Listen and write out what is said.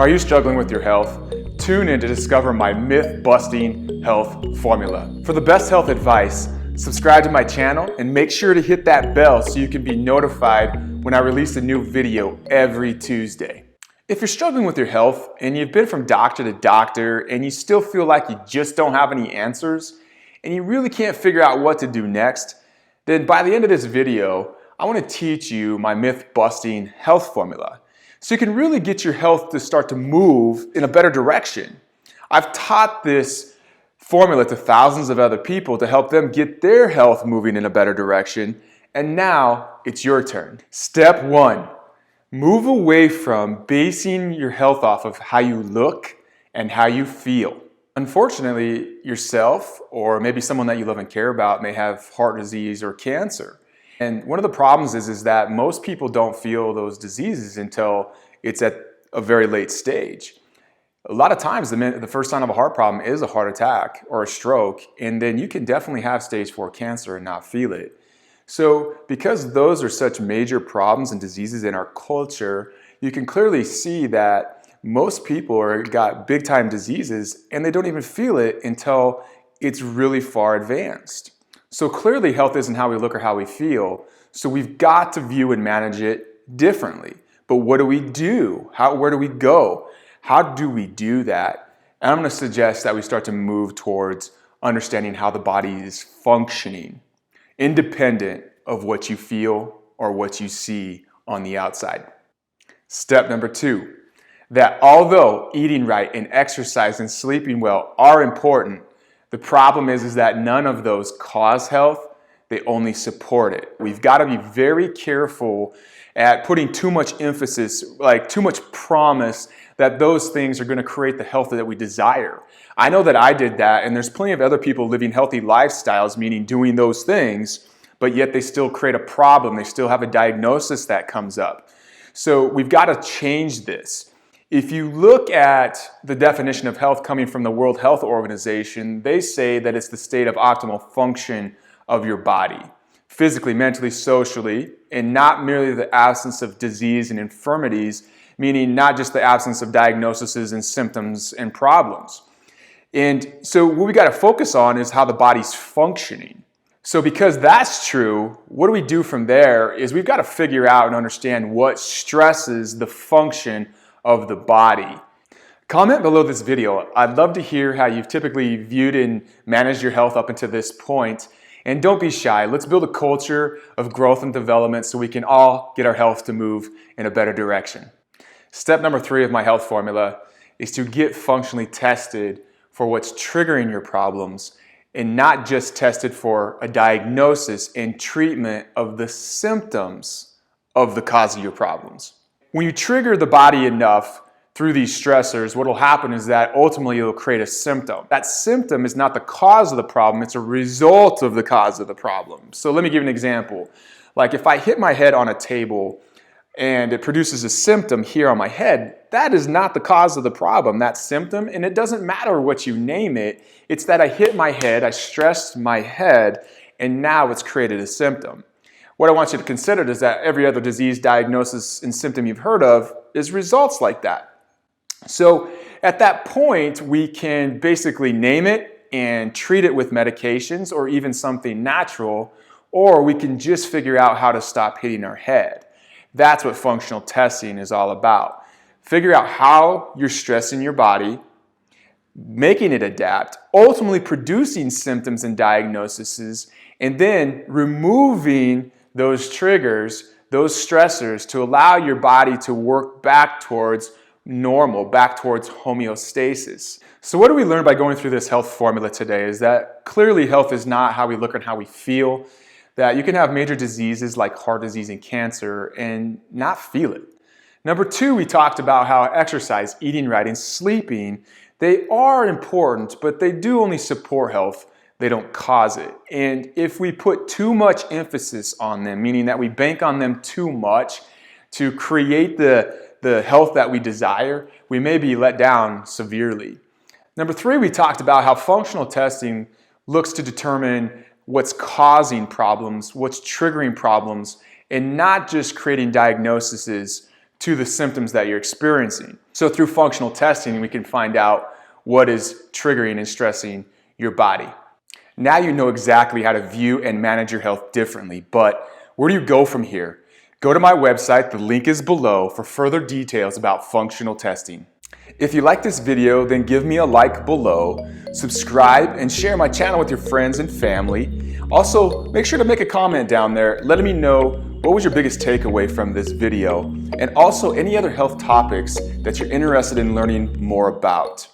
Are you struggling with your health? Tune in to discover my myth-busting health formula. For the best health advice, subscribe to my channel and make sure to hit that bell so you can be notified when I release a new video every Tuesday. If you're struggling with your health and you've been from doctor to doctor and you still feel like you just don't have any answers and you really can't figure out what to do next, then by the end of this video, I want to teach you my myth-busting health formula so you can really get your health to start to move in a better direction. I've taught this formula to thousands of other people to help them get their health moving in a better direction, and now it's your turn. Step 1. Move away from basing your health off of how you look and how you feel. Unfortunately, yourself or maybe someone that you love and care about may have heart disease or cancer. And one of the problems is that most people don't feel those diseases until it's at a very late stage. A lot of times the first sign of a heart problem is a heart attack or a stroke, and then you can definitely have stage 4 cancer and not feel it. So because those are such major problems and diseases in our culture, you can clearly see that most people got big time diseases and they don't even feel it until it's really far advanced. So clearly health isn't how we look or how we feel, so we've got to view and manage it differently. But what do we do? Where do we go? How do we do that? And I'm going to suggest that we start to move towards understanding how the body is functioning, independent of what you feel or what you see on the outside. Step number 2, that although eating right and exercise and sleeping well are important, the problem is that none of those cause health, they only support it. We've got to be very careful at putting too much emphasis, like too much promise that those things are going to create the health that we desire. I know that I did that, and there's plenty of other people living healthy lifestyles, meaning doing those things, but yet they still create a problem. They still have a diagnosis that comes up. So we've got to change this. If you look at the definition of health coming from the World Health Organization, they say that it's the state of optimal function of your body, physically, mentally, socially, and not merely the absence of disease and infirmities, meaning not just the absence of diagnoses and symptoms and problems. And so what we got to focus on is how the body's functioning. So because that's true, what do we do from there is we've got to figure out and understand what stresses the function of the body. Comment below this video. I'd love to hear how you've typically viewed and managed your health up until this point. And don't be shy. Let's build a culture of growth and development so we can all get our health to move in a better direction. Step number 3 of my health formula is to get functionally tested for what's triggering your problems and not just tested for a diagnosis and treatment of the symptoms of the cause of your problems. When you trigger the body enough through these stressors, what will happen is that ultimately it'll create a symptom. That symptom is not the cause of the problem, it's a result of the cause of the problem. So let me give you an example. Like if I hit my head on a table and it produces a symptom here on my head, that is not the cause of the problem, that symptom, and it doesn't matter what you name it, it's that I hit my head, I stressed my head, and now it's created a symptom. What I want you to consider is that every other disease, diagnosis, and symptom you've heard of is results like that. So at that point, we can basically name it and treat it with medications or even something natural, or we can just figure out how to stop hitting our head. That's what functional testing is all about. Figure out how you're stressing your body, making it adapt, ultimately producing symptoms and diagnoses, and then removing those triggers, those stressors to allow your body to work back towards normal, back towards homeostasis. So what do we learn by going through this health formula today is that clearly health is not how we look and how we feel, that you can have major diseases like heart disease and cancer and not feel it. Number 2, we talked about how exercise, eating right, and sleeping, they are important, but they do only support health. They don't cause it. And if we put too much emphasis on them, meaning that we bank on them too much to create the health that we desire, we may be let down severely. Number 3, we talked about how functional testing looks to determine what's causing problems, what's triggering problems, and not just creating diagnoses to the symptoms that you're experiencing. So through functional testing, we can find out what is triggering and stressing your body. Now you know exactly how to view and manage your health differently, but where do you go from here? Go to my website, the link is below, for further details about functional testing. If you like this video, then give me a like below, subscribe, and share my channel with your friends and family. Also, make sure to make a comment down there letting me know what was your biggest takeaway from this video, and also any other health topics that you're interested in learning more about.